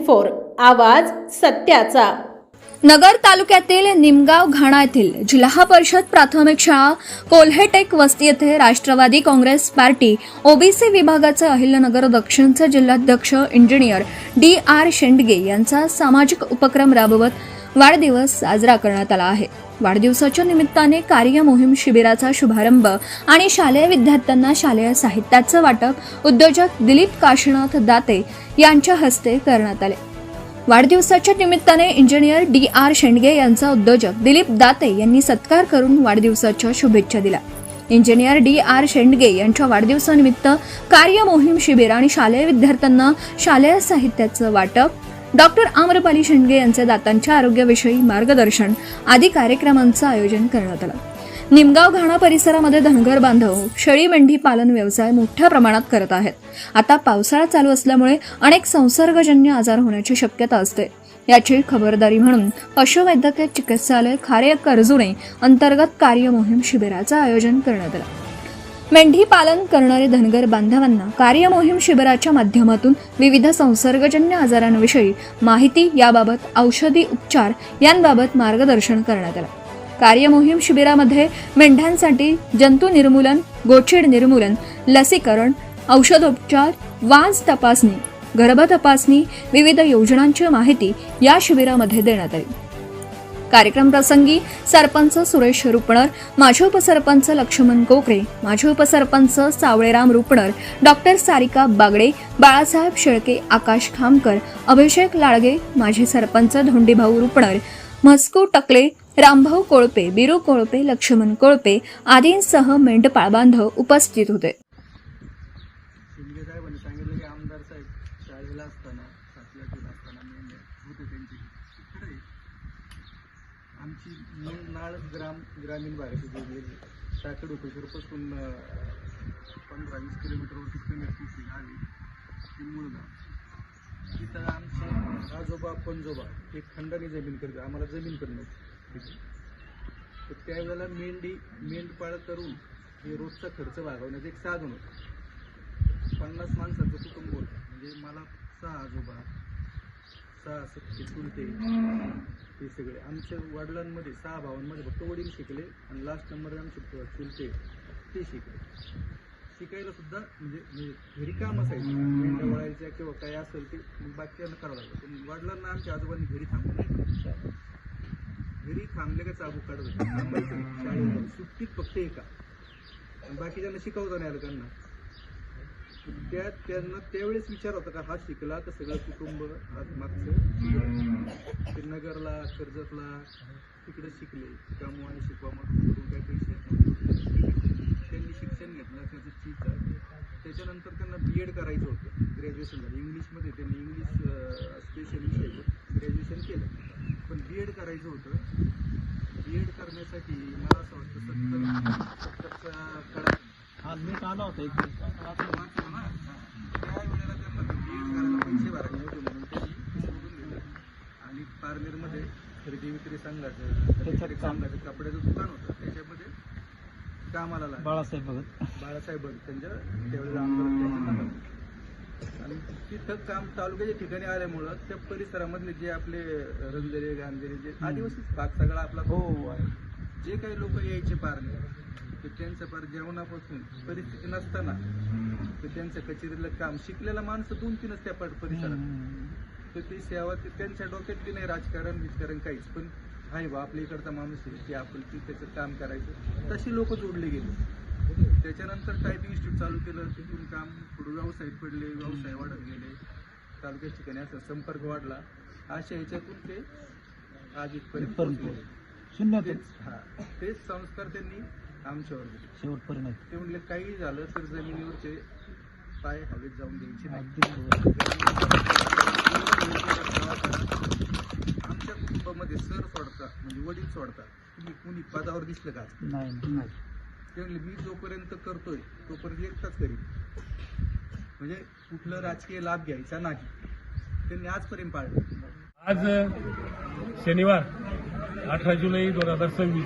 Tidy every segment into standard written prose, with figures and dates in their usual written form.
24 आवाज सत्याचा। नगर तालुक्यातील निमगाव घाणा येथील जिल्हा परिषद प्राथमिक शाळा कोल्हेटेक वस्ती येथे राष्ट्रवादी काँग्रेस पार्टी ओबीसी विभागाचे अहिल्यानगर दक्षिणचे जिल्हाध्यक्ष इंजिनियर DR शेंडगे यांचा सामाजिक उपक्रम राबवत वाढदिवस साजरा करण्यात आला आहे। वाढदिवसाच्या निमित्ताने कार्य मोहीम शिबिराचा शुभारंभ आणि शालेय विद्यार्थ्यांना शालेय साहित्याचे वाटप उद्योजक दिलीप काशीनाथ दाते यांच्या हस्ते करण्यात आले। वाढदिवसाच्या निमित्ताने इंजिनियर DR शेंडगे यांचा उद्योजक दिलीप दाते यांनी सत्कार करून वाढदिवसाच्या शुभेच्छा दिल्या। इंजिनियर DR शेंडगे यांच्या वाढदिवसानिमित्त कार्य मोहीम शिबिर आणि शालेय विद्यार्थ्यांना शालेय साहित्याचे वाटप, डॉक्टर आम्रपाली शेंडगे यांचे दातांच्या आरोग्याविषयी मार्गदर्शन आदी कार्यक्रमांचे आयोजन करण्यात आले। निमगाव घाणा परिसरामध्ये धनगर बांधव शेळी मेंढी पालन व्यवसाय मोठ्या प्रमाणात करत आहेत। आता पावसाळा चालू असल्यामुळे अनेक संसर्गजन्य आजार होण्याची शक्यता असते। याची खबरदारी म्हणून पशुवैद्यकीय चिकित्सालय खारे कर्जुणे अंतर्गत कार्य मोहीम शिबिराचे आयोजन करण्यात आले। मेंढी पालन करणारे धनगर बांधवांना कार्य मोहीम शिबिराच्या माध्यमातून विविध संसर्गजन्य आजारांविषयी माहिती, याबाबत औषधी उपचार यांबाबत मार्गदर्शन करण्यात आले। कार्य मोहीम शिबिरामध्ये मेंढ्यांसाठी जंतू निर्मूलन, गोचीड निर्मूलन, लसीकरण, औषधोपचार, वाज तपासणी, गर्भ तपासणी, विविध योजनांची माहिती या शिबिरामध्ये देण्यात आली। कार्यक्रम प्रसंगी सरपंच सुरेश रुपणर, माजी उपसरपंच लक्ष्मण कोकरे, माजी उपसरपंच सावळेराम रुपणर, डॉक्टर सारिका बागडे, बाळासाहेब शेळके, आकाश खामकर, अभिषेक लाळगे, माजी सरपंच धोंडीभाऊ रुपणर, म्हस्कू टकले, रामभाऊ कोळपे, बिरू कोळपे, लक्ष्मण कोळपे आदींसह मेंढपाळ बांधव उपस्थित होते। शिंदे साहेबांनी सांगितलं की आमदार साहेब शाळेला असताना 7वी 8वी असताना मेंढ्या होते त्यांची तिकडे आमची मूळ नाळ ग्रामीण भागाची जोडलेली टाकड उपसरपासून 15-20 किलोमीटरवरती कमी आली ती मूळ गाव। तिथं आमचे आजोबा पंजोबा एक खंडाने जमीन करते, आम्हाला जमीन करणं तर त्यावेळेला मेंढपाळ करून हे रोजचा खर्च भागवण्याचं एक साधन होतं। 50 माणसांचं कुटुंब होतं, म्हणजे मला 6 आजोबा, 6 सख्खे चुलते, हे सगळे आमच्या वडिलांमध्ये 6 भावांमध्ये फक्त वडील शिकले आणि लास्ट नंबर आमचे चुलते ते शिकले। शिकायला सुद्धा म्हणजे घरी काम असायचं, मेंढ्या वळायच्या किंवा काय असेल ते बाकीच्यांना करावं लागलं, पण वडिलांना आमच्या आजोबांनी घरी थांबलं नाही। घरी थांबले का चाबूक काढत होते, थांबायचं नाही शाळेत, सुट्टीत फक्त एका, बाकीच्यांना शिकवता नाही आलं त्यांना। त्यांना त्यावेळेस विचार होता का हा शिकला तर सगळं कुटुंब मागचं ते नगरला कर्जतला तिकडे शिकले, कामू आणि शिकवा मग काही पैसे त्यांनी शिक्षण घेतलं, त्याचं ठीक आहे। त्याच्यानंतर त्यांना BEd करायचं होतं, ग्रॅज्युएशन झालं इंग्लिशमध्ये, त्यांनी इंग्लिश स्पेशल विषय ग्रॅज्युएशन केलं, पण BEd करायचं होतं। BEd करण्यासाठी मला असं वाटतं 70च्या काळात मी आला होता एक वाचलं ना, त्यावेळेला त्यांना BEd करायला पैसे भरायचे होते म्हणून त्यांनी सोडून दिलं आणि पारनेरमध्ये खरेदी विक्री संघाचं कपड्याचं दुकान होतं, त्याच्यामध्ये कामाला लागले बाळासाहेब भगत त्यांच्या त्यावेळेला आमदार आणि तिथं काम तालुक्याच्या ठिकाणी आल्यामुळं त्या परिसरामधले जे आपले रंजरे गांधरे जे आदिवासी भाग सगळा आपला जे काही लोक यायचे पारनेर तर त्यांचं पार जेवणापासून परिस्थिती नसताना तर त्यांचं कचेरीला काम शिकलेला माणसं 2-3च त्या परिसरात, तर ती सेवा त्यांच्या डोक्यातली नाही राजकारण काहीच, पण आहे बा आपल्या इकडचा माणूस आहे की आपण त्याचं काम करायचं, तशी लोक जोडले गेले। त्याच्यानंतर टायपिंग इन्स्टिट्यूट चालू केलं, तिथून काम पुढे व्यवसाय पडले, व्यवसाय वाढत गेले, तालुक्याच्या ठिकाणी असं संपर्क वाढला, अशा ह्याच्यातून ते आज इथपर्यंत पोहोचले। तेच संस्कार त्यांनी आमच्यावर दिले शेवटपर्यंत। ते म्हणले काही झालं तर जमिनीवरचे पाय हवेत जाऊन द्यायचे नाही। आमच्या कुटुंबामध्ये सर सोडता म्हणजे वडील सोडता तुम्ही कुणी पदावर दिसलं का? नाही। ते म्हणले मी जोपर्यंत करतोय तोपर्यंत एकटाच करीन, म्हणजे कुठलं राजकीय लाभ घ्यायचा नाही, त्यांनी आजपर्यंत पाळलं। आज शनिवार 18 जुलै 2026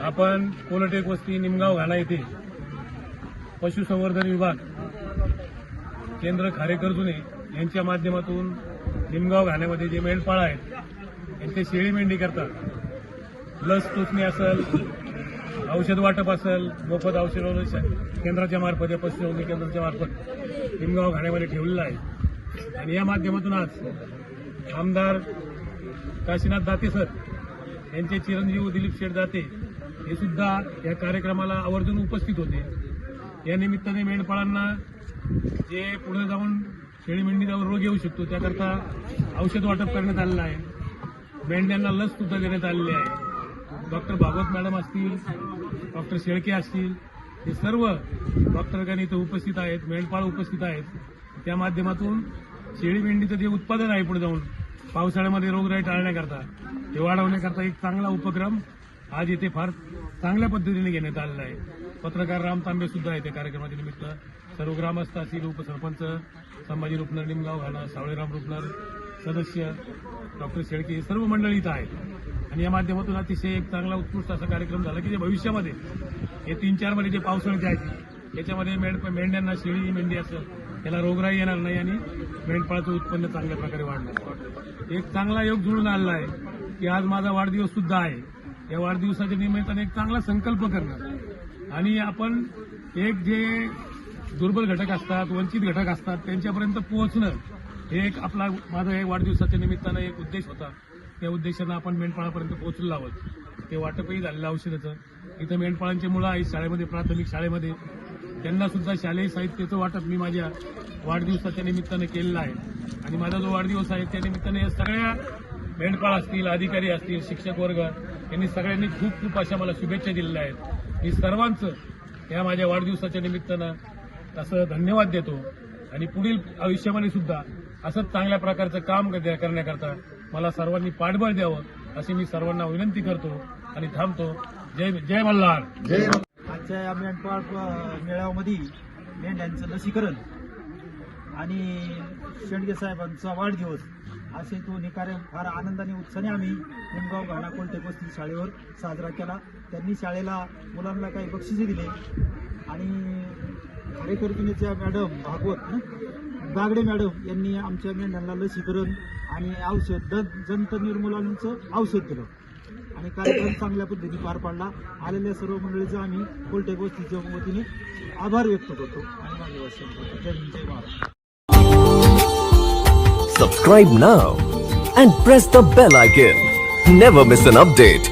आपण कोल्हेटेक वस्ती निमगाव घाणा येथे पशुसंवर्धन विभाग केंद्र खारे कर्जुणे यांच्या माध्यमातून निमगाव घाण्यामध्ये जे मेंढपाळ आहेत यांचे शेळी मेंढी करतात, लस टोचणी असेल, औषध वाटप असेल, मोफत औषध केंद्राच्या मार्फत, पशुसंवर्धन केंद्राच्या मार्फत निमगाव घाण्यामध्ये ठेवलेलं आहे. आणि या माध्यमातून आज आमदार काशीनाथ दाते सर यांचे चिरंजीव दिलीप शेठ दाते हे सुद्धा या कार्यक्रमाला आवर्जून उपस्थित होते. या निमित्ताने मेंढपाळांना जे पुढे जाऊन शेळी मेंढीवर रोग येऊ शकतो त्याकरता औषध वाटप करण्यात आलेलं आहे. मेंढ्यांना लस सुद्धा देण्यात आलेली आहे. डॉक्टर भागवत मॅडम असतील, डॉक्टर शेळके असतील, हे सर्व डॉक्टरगण इथं उपस्थित आहेत, मेंढपाळ उपस्थित आहेत. त्या माध्यमातून शेळी मेंढीचं जे उत्पादन आहे पुढे जाऊन पावसाळ्यामध्ये रोगराई टाळण्याकरता, हे वाढवण्याकरता एक चांगला उपक्रम आज इथे फार चांगल्या पद्धतीने घेण्यात आलेला आहे. पत्रकार राम तांबे सुद्धा आहेत या कार्यक्रमाच्या निमित्त. सर्व ग्रामस्थ असतील, उपसरपंच संभाजी रुपनर, निमगाव घाणा, सावळेराम रुपनर, सदस्य डॉक्टर शेळके, हे सर्व मंडळी इथं आहेत. आणि या माध्यमातून अतिशय एक चांगला उत्कृष्ट असा कार्यक्रम झाला की जे भविष्यामध्ये हे 3-4 महिने जे पावसाळ्याचे आहेत याच्यामध्ये मेंढ्यांना, शेळी मेंढी असेल त्याला रोगराई येणार नाही आणि मेंढपाळाचं उत्पन्न चांगल्या प्रकारे वाढणार. एक चांगला योग जुळून आलेला आहे की आज माझा वाढदिवस सुद्धा आहे. या वाढदिवसाच्या निमित्ताने एक चांगला संकल्प करणं आणि आपण एक जे दुर्बल घटक असतात, वंचित घटक असतात त्यांच्यापर्यंत पोहोचणं हे एक माझा एक वाढदिवसाच्या निमित्तानं एक उद्देश होता. त्या उद्देशानं आपण मेंढपाळापर्यंत पोहोचलो आहोत. ते वाटपही झालेलं औषधाचं. इथं मेंढपाळांची मुलं आहेत शाळेमध्ये, प्राथमिक शाळेमध्ये, त्यांना सुद्धा शालेय साहित्याचं वाटप मी माझ्या वाढदिवसाच्या निमित्तानं केलेलं आहे. आणि माझा जो वाढदिवस आहे त्या निमित्ताने सगळ्या मेंढपाळ असतील, अधिकारी असतील, शिक्षक वर्ग यांनी सगळ्यांनी खूप खूप अशा मला शुभेच्छा दिलेल्या आहेत. मी सर्वांचं या माझ्या वाढदिवसाच्या निमित्तानं तसं धन्यवाद देतो. आणि पुढील आयुष्यामध्ये सुद्धा असंच चांगल्या प्रकारचं काम करण्याकरता मला सर्वांनी पाठबळ द्यावं अशी मी सर्वांना विनंती करतो आणि थांबतो. जय मल्हार. आजच्या या मेंढपाळ मेळाव्यामध्ये मेंढ्यांचं लसीकरण आणि शेंडगे साहेबांचा वाढदिवस असे दोन्ही कार्य फार आनंदाने उत्साहाने आम्ही निमगाव घाणा कोलटे पस्तीस शाळेवर साजरा केला. त्यांनी शाळेला मुलांना काही बक्षिसे दिले आणि कार्यकर्त्यांच्या मॅडम बागडे मॅडम यांनी आमच्या मेंढ्यांना लसीकरण आणि औषध जंत निर्मूलनाचं औषध दिलं आणि कार्यक्रम चांगल्या पद्धतीने पार पाडला. आलेल्या सर्व मंडळीचा आम्ही कोलटे गोष्टीच्या वतीने आभार व्यक्त करतो आणि माझे वाचन करतो. जय हिंद, जय Maharashtra. Subscribe now and press the bell icon. Never miss an update.